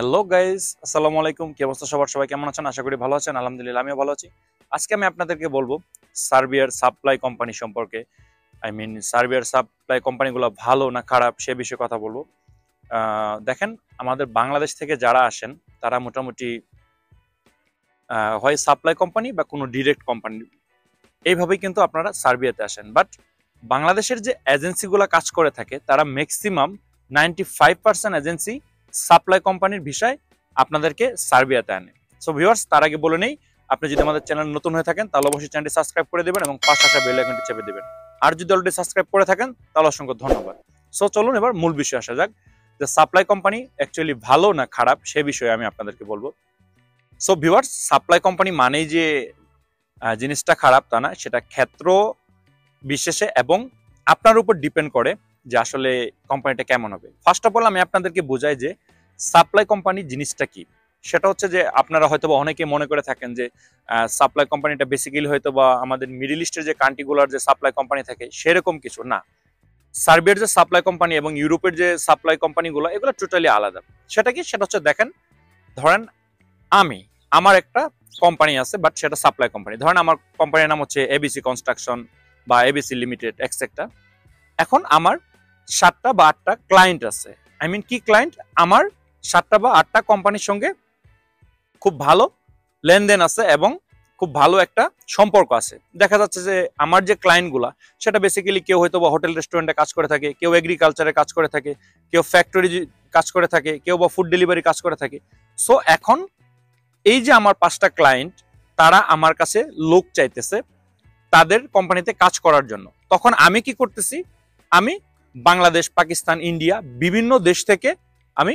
Hello guys, আসসালামু আলাইকুম। কি অবস্থা সবার? সবাই কেমন আছেন? আশা করি ভালো আছেন। আলহামদুলিল্লাহ আমিও ভালো আছি। আজকে আমি আপনাদেরকে বলবো সার্বিয়ার সাপ্লাই কোম্পানি সম্পর্কে। সার্বিয়ার সাপ্লাই কোম্পানিগুলো ভালো না খারাপ সে বিষয়ে কথা বলবো। দেখেন, আমাদের বাংলাদেশ থেকে যারা আসেন তারা মোটামুটি হয় সাপ্লাই কোম্পানি বা কোনো ডিরেক্ট কোম্পানি, এইভাবেই কিন্তু আপনারা সার্বিয়াতে আসেন। বাট বাংলাদেশের যে এজেন্সিগুলো কাজ করে থাকে তারা ম্যাক্সিমাম 95% এজেন্সি সাপ্লাই কোম্পানির ভিসায় আপনাদেরকে সার্বিয়াতে আনে। সো ভিউয়ার্স, তার আগে বলে নেই, আপনি যদি আমাদের চ্যানেল নতুন হয়ে থাকেন তাহলে অবশ্যই চ্যানেলটি সাবস্ক্রাইব করে দেবেন এবং পাশে আসা বেল আইকনটি চেপে দেবেন। আর যদি অলরেডি সাবস্ক্রাইব করে থাকেন তাহলে অসংখ্য ধন্যবাদ। সো চলুন এবার মূল বিষয়ে আসা যাক, যে সাপ্লাই কোম্পানি অ্যাকচুয়ালি ভালো না খারাপ সে বিষয়ে আমি আপনাদেরকে বলবো। সো ভিউয়ার্স, সাপ্লাই কোম্পানি মানেই যে জিনিসটা খারাপ তা না, সেটা ক্ষেত্র বিশেষে এবং আপনার উপর ডিপেন্ড করে যে আসলে কোম্পানিটা কেমন হবে। ফার্স্ট অফ অল আমি আপনাদেরকে বোঝাই যে সাপ্লাই কোম্পানি জিনিসটা কি। সেটা হচ্ছে যে আপনারা হয়তো বা অনেকে মনে করে থাকেন যে সাপ্লাই কোম্পানিটা বেসিক্যালি হয়তো বা আমাদের মিডল ইস্টের যে কান্ট্রিগুলোর যে সাপ্লাই কোম্পানি থাকে সেরকম কিছু না। সার্বিয়ার যে সাপ্লাই কোম্পানি এবং ইউরোপের যে সাপ্লাই কোম্পানিগুলো এগুলো টোটালি আলাদা। সেটা কি? সেটা হচ্ছে দেখেন, ধরেন আমার একটা কোম্পানি আছে, বাট সেটা সাপ্লাই কোম্পানি। ধরেন আমার কোম্পানির নাম হচ্ছে এবিসি কনস্ট্রাকশন বা এবিসি লিমিটেড এক্সেট্রা। এখন আমার 7টা বা 8টা ক্লায়েন্ট আছে। কি ক্লায়েন্ট? আমার 7টা বা 8টা কোম্পানির সঙ্গে খুব ভালো লেনদেন আছে এবং খুব ভালো একটা সম্পর্ক আছে। দেখা যাচ্ছে যে আমার যে ক্লায়েন্টগুলা সেটা বেসিক্যালি কেউ হয়তো বা হোটেল রেস্টুরেন্টে কাজ করে থাকে, কেউ এগ্রিকালচারে কাজ করে থাকে, কেউ ফ্যাক্টরি কাজ করে থাকে, কেউ বা ফুড ডেলিভারি কাজ করে থাকে। সো এখন এই যে আমার 5টা ক্লায়েন্ট, তারা আমার কাছে লোক চাইতেছে তাদের কোম্পানিতে কাজ করার জন্য। তখন আমি কি করতেছি? আমি বাংলাদেশ, পাকিস্তান, ইন্ডিয়া বিভিন্ন দেশ থেকে আমি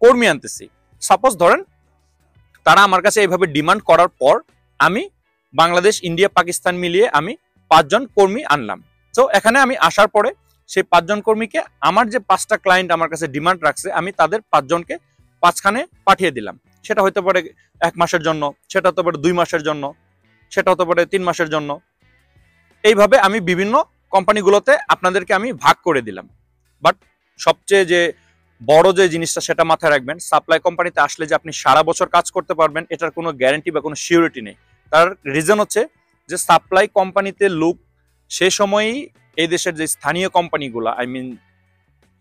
কর্মী আনতেছি। সাপোজ ধরেন তারা আমার কাছে এইভাবে ডিমান্ড করার পর আমি বাংলাদেশ, ইন্ডিয়া, পাকিস্তান মিলিয়ে আমি 5জন কর্মী আনলাম। তো এখানে আমি আসার পরে সেই 5জন কর্মীকে, আমার যে 5টা ক্লায়েন্ট আমার কাছে ডিমান্ড রাখছে, আমি তাদের 5জনকে 5খানে পাঠিয়ে দিলাম। সেটা হতে পারে 1 মাসের জন্য, সেটা হতে পারে 2 মাসের জন্য, সেটা হতে পারে 3 মাসের জন্য। এইভাবে আমি বিভিন্ন কোম্পানিগুলোতে আপনাদেরকে আমি ভাগ করে দিলাম। বাট সবচেয়ে যে বড় যে জিনিসটা সেটা মাথায় রাখবেন, সাপ্লাই কোম্পানিতে আসলে যে আপনি সারা বছর কাজ করতে পারবেন এটার কোনো গ্যারান্টি বা কোনো সিউরিটি নেই। তার রিজন হচ্ছে যে সাপ্লাই কোম্পানিতে লোক সে সময়ই এই দেশের যে স্থানীয় কোম্পানিগুলো,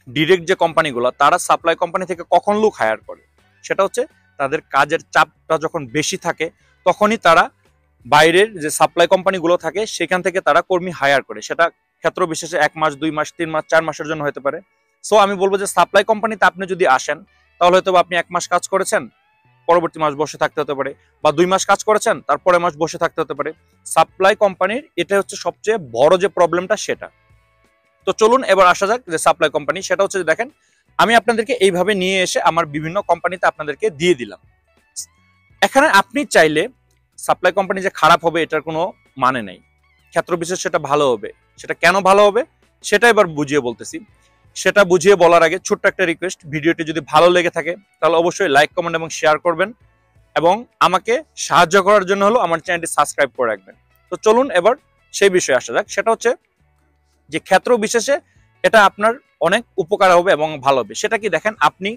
ডিরেক্ট যে কোম্পানিগুলো, তারা সাপ্লাই কোম্পানি থেকে কখন লোক হায়ার করে, সেটা হচ্ছে তাদের কাজের চাপটা যখন বেশি থাকে তখনই তারা বাইরের যে সাপ্লাই কোম্পানিগুলো থাকে সেখান থেকে তারা কর্মী হায়ার করে। সেটা ক্ষেত্র বিশেষে 1 মাস, 2 মাস, 3 মাস, 4 মাসের জন্য হতে পারে। সো আমি বলবো যে সাপ্লাই কোম্পানিতে আপনি যদি আসেন তাহলে হয়তো আপনি 1 মাস কাজ করেছেন, পরবর্তী মাস বসে থাকতে হতে পারে, বা 2 মাস কাজ করেছেন তারপরে মাস বসে থাকতে হতে পারে। সাপ্লাই কোম্পানির এটা হচ্ছে সবচেয়ে বড় যে প্রবলেমটা সেটা। তো চলুন এবার আসা যাক যে সাপ্লাই কোম্পানি, সেটা হচ্ছে দেখেন আমি আপনাদেরকে এইভাবে নিয়ে এসে আমার বিভিন্ন কোম্পানিতে আপনাদেরকে দিয়ে দিলাম। এখানে আপনি চাইলে সাপ্লাই কোম্পানি যে খারাপ হবে এটার কোনো মানে নেই, ক্ষেত্র বিশেষ সেটা ভালো হবে। সেটা কেন ভালো হবে সেটা এবার বুঝিয়ে বলতেছি। সেটা বুঝিয়ে বলার আগে ছোট্ট একটা রিকোয়েস্ট, ভিডিওটি যদি ভালো লেগে থাকে তাহলে অবশ্যই লাইক, কমেন্ট এবং শেয়ার করবেন এবং আমাকে সাহায্য করার জন্য হলো আমার চ্যানেলটি সাবস্ক্রাইব করে রাখবেন। তো চলুন এবার সেই বিষয়ে আসা যাক। সেটা হচ্ছে যে ক্ষেত্র বিশেষে এটা আপনার অনেক উপকার হবে এবং ভালো হবে। সেটা কি? দেখেন, আপনি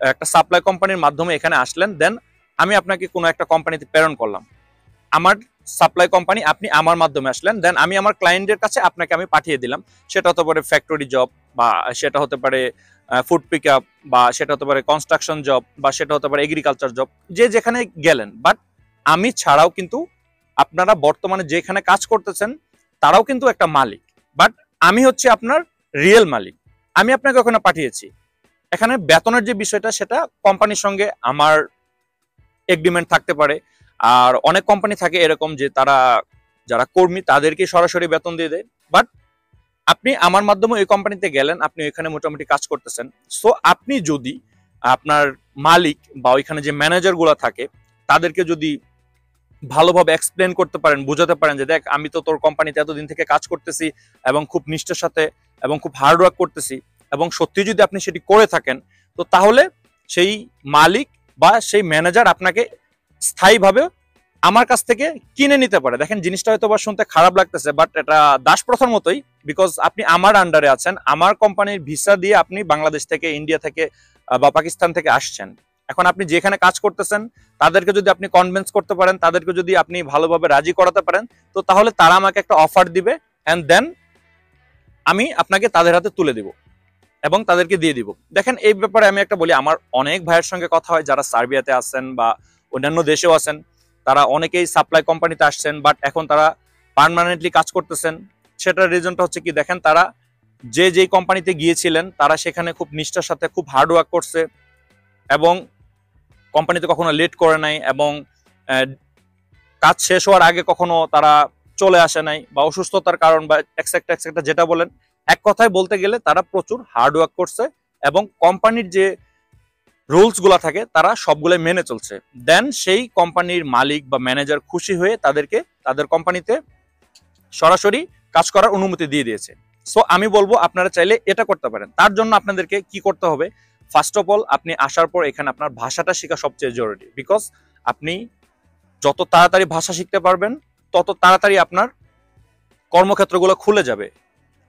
একটা সাপ্লাই কোম্পানির মাধ্যমে এখানে আসলেন, দেন আমি আপনাকে কোনো একটা কোম্পানিতে প্রেরণ করলাম। আমার সাপ্লাই কোম্পানি, আপনি আমার মাধ্যমে আসলেন, দেন আমি আমার ক্লায়েন্টের কাছে আপনাকে আমি পাঠিয়ে দিলাম। সেটা হতে পারে ফ্যাক্টরি জব, বা সেটা হতে পারে ফুড পিক আপ, বা সেটা হতে পারে কনস্ট্রাকশন জব, বা সেটা হতে পারে এগ্রিকালচার জব, যে যেখানে গেলেন। বাট আমি ছাড়াও কিন্তু আপনারা বর্তমানে যেখানে কাজ করতেছেন তারাও কিন্তু একটা মালিক। বাট আমি হচ্ছে আপনার রিয়েল মালিক। আমি আপনাকে ওখানে পাঠিয়েছি। এখানে বেতনের যে বিষয়টা সেটা কোম্পানির সঙ্গে আমার এগ্রিমেন্ট থাকতে পারে। আর অনেক কোম্পানি থাকে এরকম যে তারা যারা কর্মী তাদেরকে সরাসরি বেতন দিয়ে দেয়। বাট আপনি আমার মাধ্যমে ওই কোম্পানিতে গেলেন, আপনি ওইখানে মোটামুটি কাজ করতেছেন। সো আপনি যদি আপনার মালিক বা ওইখানে যে ম্যানেজার গুলা থাকে তাদেরকে যদি ভালোভাবে এক্সপ্লেন করতে পারেন, বোঝাতে পারেন যে দেখ, আমি তো তোর কোম্পানিতে এতদিন থেকে কাজ করতেছি এবং খুব নিষ্ঠার সাথে এবং খুব হার্ড ওয়ার্ক করতেছি, এবং সত্যি যদি আপনি সেটি করে থাকেন, তো তাহলে সেই মালিক বা সেই ম্যানেজার আপনাকে স্থায়ীভাবে আমার কাছ থেকে কিনে নিতে পারে। দেখেন, জিনিসটা হয়তো বা শুনতে খারাপ লাগতেছে, বাট এটা দাস প্রথার মতোই। বিকজ আপনি আমার আন্ডারে আছেন, আমার কোম্পানির ভিসা দিয়ে আপনি বাংলাদেশ থেকে, ইন্ডিয়া থেকে বা পাকিস্তান থেকে আসছেন। এখন আপনি যেখানে কাজ করতেছেন তাদেরকে যদি আপনি কনভিন্স করতে পারেন, তাদেরকে যদি আপনি ভালোভাবে রাজি করাতে পারেন, তো তাহলে তারা আমাকে একটা অফার দিবে অ্যান্ড দেন আমি আপনাকে তাদের হাতে তুলে দিব এবং তাদেরকে দিয়ে দিব। দেখেন এই ব্যাপারে আমি একটা বলি, আমার অনেক ভাইয়ের সঙ্গে কথা হয় যারা সার্বিয়াতে আছেন বা অন্যান্য দেশেও আছেন, তারা অনেকেই সাপ্লাই কোম্পানিতে আসছেন বাট এখন তারা পার্মানেন্টলি কাজ করতেছেন। সেটার রিজনটা হচ্ছে কি, দেখেন তারা যেই কোম্পানিতে গিয়েছিলেন তারা সেখানে খুব নিষ্ঠার সাথে খুব হার্ড ওয়ার্ক করছে এবং কোম্পানিতে কখনো লেট করে নাই এবং কাজ শেষ হওয়ার আগে কখনো তারা চলে আসে নাই বা অসুস্থতার কারণ বা এক্সেট্রা যেটা বলেন, এক কথায় বলতে গেলে তারা প্রচুর হার্ড ওয়ার্ক করছে এবং কোম্পানির যে রুলস গুলা থাকে তারা সবগুলো মেনে চলছে। দেন সেই কোম্পানির মালিক বা ম্যানেজার খুশি হয়ে তাদেরকে তাদের কোম্পানিতে সরাসরি কাজ করার অনুমতি দিয়ে দিয়েছে। সো আমি বলবো আপনারা চাইলে এটা করতে পারেন। তার জন্য আপনাদেরকে কি করতে হবে, ফার্স্ট অফ অল আপনি আসার পর এখানে আপনার ভাষাটা শেখা সবচেয়ে জরুরি। বিকজ আপনি যত তাড়াতাড়ি ভাষা শিখতে পারবেন তত তাড়াতাড়ি আপনার কর্মক্ষেত্রগুলো খুলে যাবে।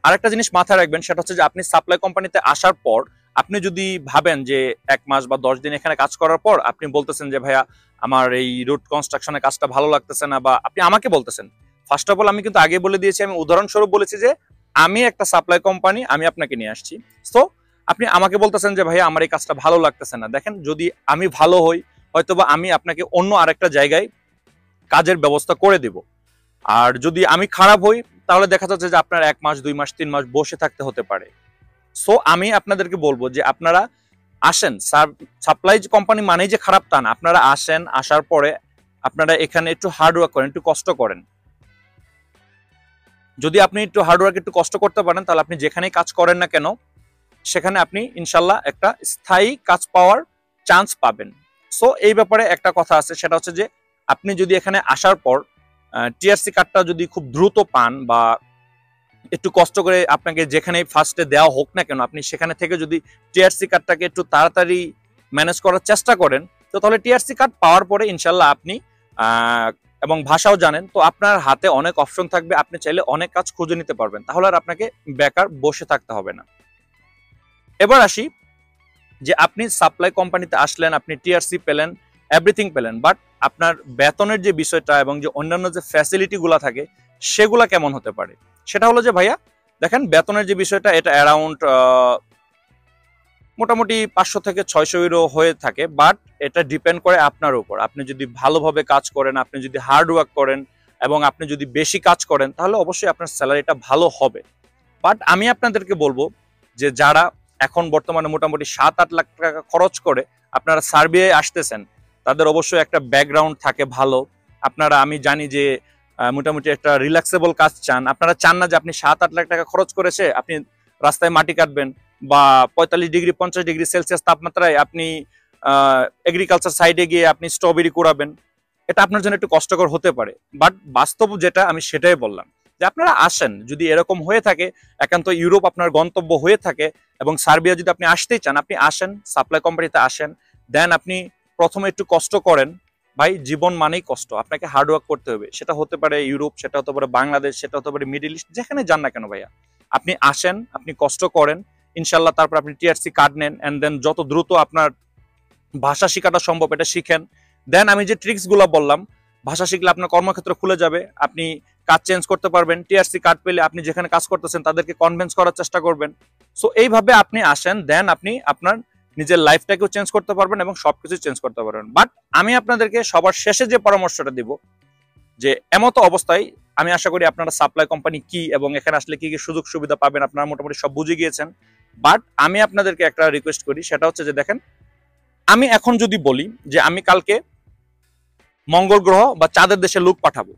আরেকটা জিনিস মাথায় রাখবেন, সেটা হচ্ছে যে আপনি সাপ্লাই কোম্পানিতে আসার পর আপনি যদি ভাবেন যে 1 মাস বা 10 দিন এখানে কাজ করার পর আপনি বলতেছেন যে ভাইয়া আমার এই রুট কনস্ট্রাকশনের কাজটা ভালো লাগতেছে না, বা আপনি আমাকে বলতেছেন, ফার্স্ট অফ অল আমি কিন্তু আগে বলে দিয়েছি, আমি উদাহরণস্বরূপ বলেছি যে আমি একটা সাপ্লাই কোম্পানি, আমি আপনাকে নিয়ে আসছি। সো আপনি আমাকে বলতেছেন যে ভাইয়া আমার এই কাজটা ভালো লাগতেছে না। দেখেন যদি আমি ভালো হই হয়তোবা আমি আপনাকে অন্য আরেকটা জায়গায় কাজের ব্যবস্থা করে দিব, আর যদি আমি খারাপ হই তাহলে দেখা যাচ্ছে যে আপনার 1 মাস 2 মাস 3 মাস বসে থাকতে হতে পারে। সো আমি আপনাদেরকে বলবো যে আপনারা আসেন, সাপ্লাই কোম্পানি মানেই যে খারাপ তা না, আপনারা আসেন, আসার পরে আপনারা এখানে একটু হার্ড ওয়ার্ক করেন, একটু কষ্ট করেন। যদি আপনি একটু হার্ড ওয়ার্ক একটু কষ্ট করতে পারেন তাহলে আপনি যেখানেই কাজ করেন না কেন সেখানে আপনি ইনশাল্লাহ একটা স্থায়ী কাজ পাওয়ার চান্স পাবেন। সো এই ব্যাপারে একটা কথা আছে, সেটা হচ্ছে যে আপনি যদি এখানে আসার পর টিআরসি কার্ডটা যদি খুব দ্রুত পান বা একটু কষ্ট করে আপনাকে যেখানে ফার্স্টে দেওয়া হোক না কেন আপনি সেখানে থেকে যদি টিআরসি কার্ডটাকে একটু তাড়াতাড়ি ম্যানেজ করার চেষ্টা করেন, তো তাহলে টিআরসি কার্ড পাওয়ার পরে ইনশাল্লাহ আপনি এবং ভাষাও জানেন, তো আপনার হাতে অনেক অপশন থাকবে, আপনি চাইলে অনেক কাজ খুঁজে নিতে পারবেন, তাহলে আর আপনাকে বেকার বসে থাকতে হবে না। এবার আসি যে আপনি সাপ্লাই কোম্পানিতে আসলেন, আপনি টিআরসি পেলেন, এভরিথিং পেলেন, বাট আপনার বেতনের যে বিষয়টা এবং যে অন্যান্য যে ফ্যাসিলিটিগুলো থাকে সেগুলা কেমন হতে পারে, সেটা হলো যে ভাইয়া দেখেন বেতনের যে বিষয়টা এটা অ্যারাউন্ড মোটামুটি 500 থেকে 600 ইউরো হয়ে থাকে, বাট এটা ডিপেন্ড করে আপনার উপর। আপনি যদি ভালোভাবে কাজ করেন, আপনি যদি হার্ড ওয়ার্ক করেন এবং আপনি যদি বেশি কাজ করেন তাহলে অবশ্যই আপনার স্যালারিটা ভালো হবে। বাট আমি আপনাদেরকে বলবো যে যারা এখন বর্তমানে মোটামুটি 7-8 লাখ টাকা খরচ করে আপনারা সার্বিয়ায় আসতেছেন, তাদের অবশ্যই একটা ব্যাকগ্রাউন্ড থাকে ভালো। আপনারা, আমি জানি যে মোটামুটি একটা রিল্যাক্সেবল কাজ চান, আপনারা চান না যে আপনি 7-8 লাখ টাকা খরচ করেছে আপনি রাস্তায় মাটি কাটবেন বা 45 ডিগ্রি 50 ডিগ্রি সেলসিয়াস তাপমাত্রায় আপনি এগ্রিকালচার সাইডে গিয়ে আপনি স্ট্রবেরি কুড়াবেন। এটা আপনার জন্য একটু কষ্টকর হতে পারে, বাট বাস্তব যেটা আমি সেটাই বললাম যে আপনারা আসেন। যদি এরকম হয়ে থাকে, একান্ত ইউরোপ আপনার গন্তব্য হয়ে থাকে এবং সার্বিয়া যদি আপনি আসতেই চান, আপনি আসেন, সাপ্লাই কোম্পানিতে আসেন, দেন আপনি প্রথমে একটু কষ্ট করেন। ভাই জীবন মানেই কষ্ট, আপনাকে হার্ড ওয়ার্ক করতে হবে। সেটা হতে পারে ইউরোপ, সেটা হতে পারে বাংলাদেশ, সেটা হতে পারে মিডল ইস্ট, যেখানে যান না কেন ভাইয়া আপনি আসেন, আপনি কষ্ট করেন ইনশাল্লাহ, তারপর আপনি টিআরসি কার্ড নেন এন্ড দেন যত দ্রুত আপনার ভাষা শেখাটা সম্ভব এটা শিখেন। দেন আমি যে ট্রিক্স গুলা বললাম, ভাষা শিখলে আপনার কর্মক্ষেত্র খুলে যাবে, আপনি কাজ চেঞ্জ করতে পারবেন। টিআরসি কার্ড পেলে আপনি যেখানে কাজ করতেছেন তাদেরকে কনভিন্স করার চেষ্টা করবেন। সো এইভাবে আপনি আসেন, দেন আপনি আপনার নিজের লাইফটাকেও চেঞ্জ করতে পারবেন এবং সবকিছু চেঞ্জ করতে পারবেন। বাট আমি আপনাদেরকে সবার শেষে যে পরামর্শটা দিব, যে এমতো অবস্থায় আমি আশা করি আপনারা সাপ্লাই কোম্পানি কি এবং এখানে আসলে কি কি সুযোগ সুবিধা পাবেন আপনারা মোটামুটি সব বুঝে গিয়েছেন। বাট আমি আপনাদেরকে একটা রিকোয়েস্ট করি, সেটা হচ্ছে যে দেখেন আমি এখন যদি বলি যে আমি কালকে মঙ্গল গ্রহ বা চাঁদের দেশে লোক পাঠাবো,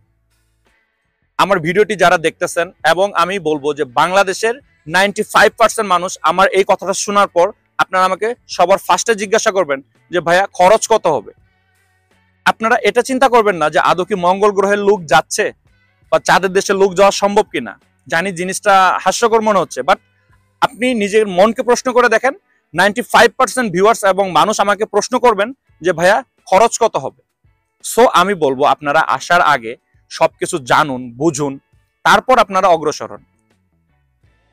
আমার ভিডিওটি যারা দেখতেছেন এবং আমি বলবো যে বাংলাদেশের 95% মানুষ আমার এই কথাটা শোনার পর আপনারা আমাকে সবার ফার্স্টে জিজ্ঞাসা করবেন যে ভাইয়া খরচ কত হবে। আপনারা এটা চিন্তা করবেন না যে আদৌ কি মঙ্গল গ্রহের লোক যাচ্ছে বা চাঁদের দেশে লোক যাওয়া সম্ভব কিনা। জানি জিনিসটা হাস্যকর মনে হচ্ছে, বাট আপনি নিজের মনকে প্রশ্ন করে দেখেন, 95% ভিউয়ার্স এবং মানুষ আমাকে প্রশ্ন করবেন যে ভাইয়া খরচ কত হবে। সো আমি বলবো আপনারা আসার আগে সবকিছু জানুন, বুঝুন, তারপর আপনারা অগ্রসর হন,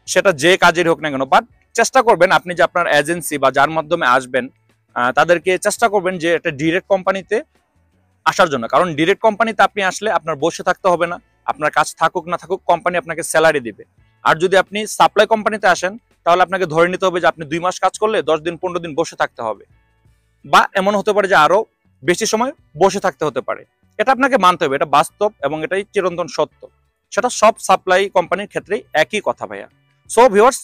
সেটা যে কাজের হোক না কেন। বাট চেষ্টা করবেন আপনি যে আপনার এজেন্সি বা যার মাধ্যমে আসবেন তাদেরকে চেষ্টা করবেন যে একটা ডিরেক্ট কোম্পানিতে আসার জন্য, কারণ ডিরেক্ট কোম্পানিতে আপনি আসলে আপনার বসে থাকতে হবে না, আপনার কাজ থাকুক না থাকুক কোম্পানি আপনাকে স্যালারি দিবে। আর যদি আপনি সাপ্লাই কোম্পানিতে আসেন তাহলে আপনাকে ধরে নিতে হবে যে আপনি 2 মাস কাজ করলে 10 দিন 15 দিন বসে থাকতে হবে, বা এমন হতে পারে যে আরো বেশি সময় বসে থাকতে হতে পারে। এটা আপনাকে মানতে হবে, এটা বাস্তব এবং এটাই চিরন্তন সত্য। সেটা সব সাপ্লাই কোম্পানির ক্ষেত্রেই একই কথা ভাইয়া। সো ভিউয়ার্স,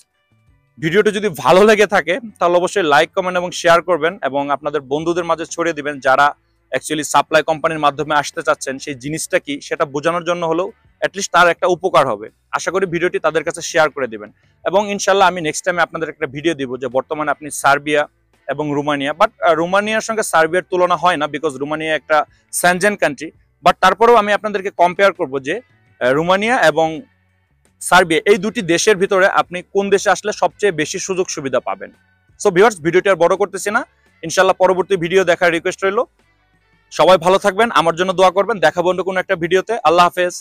ভিডিওটি যদি ভালো লেগে থাকে তাহলে অবশ্যই লাইক, কমেন্ট এবং শেয়ার করবেন এবং আপনাদের বন্ধুদের মাঝে ছড়িয়ে দিবেন যারা অ্যাকচুয়ালি সাপ্লাই কোম্পানির মাধ্যমে আসতে চাচ্ছেন, সেই জিনিসটা কি সেটা বোঝানোর জন্য হলেও অ্যাটলিস্ট তার একটা উপকার হবে। আশা করি ভিডিওটি তাদের কাছে শেয়ার করে দিবেন এবং ইনশাল্লাহ আমি নেক্সট টাইমে আপনাদের একটা ভিডিও দিব যে বর্তমানে আপনি সার্বিয়া এবং রোমানিয়া, বাট রোমানিয়ার সঙ্গে সার্বিয়ার তুলনা হয় না বিকজ রোমানিয়া একটা সেনজেন কান্ট্রি, বাট তারপরেও আমি আপনাদেরকে কম্পেয়ার করব যে রোমানিয়া এবং সার্বিয়া এই দুটি দেশের ভিতরে আপনি কোন দেশে আসলে সবচেয়ে বেশি সুযোগ সুবিধা পাবেন। সো ভিউয়ার্স, ভিডিওটি আর বড় করতেছি না, ইনশাল্লাহ পরবর্তী ভিডিও দেখার রিকোয়েস্ট রইল। সবাই ভালো থাকবেন, আমার জন্য দোয়া করবেন, দেখাবো অন্য কোনো একটা ভিডিওতে। আল্লাহ হাফেজ।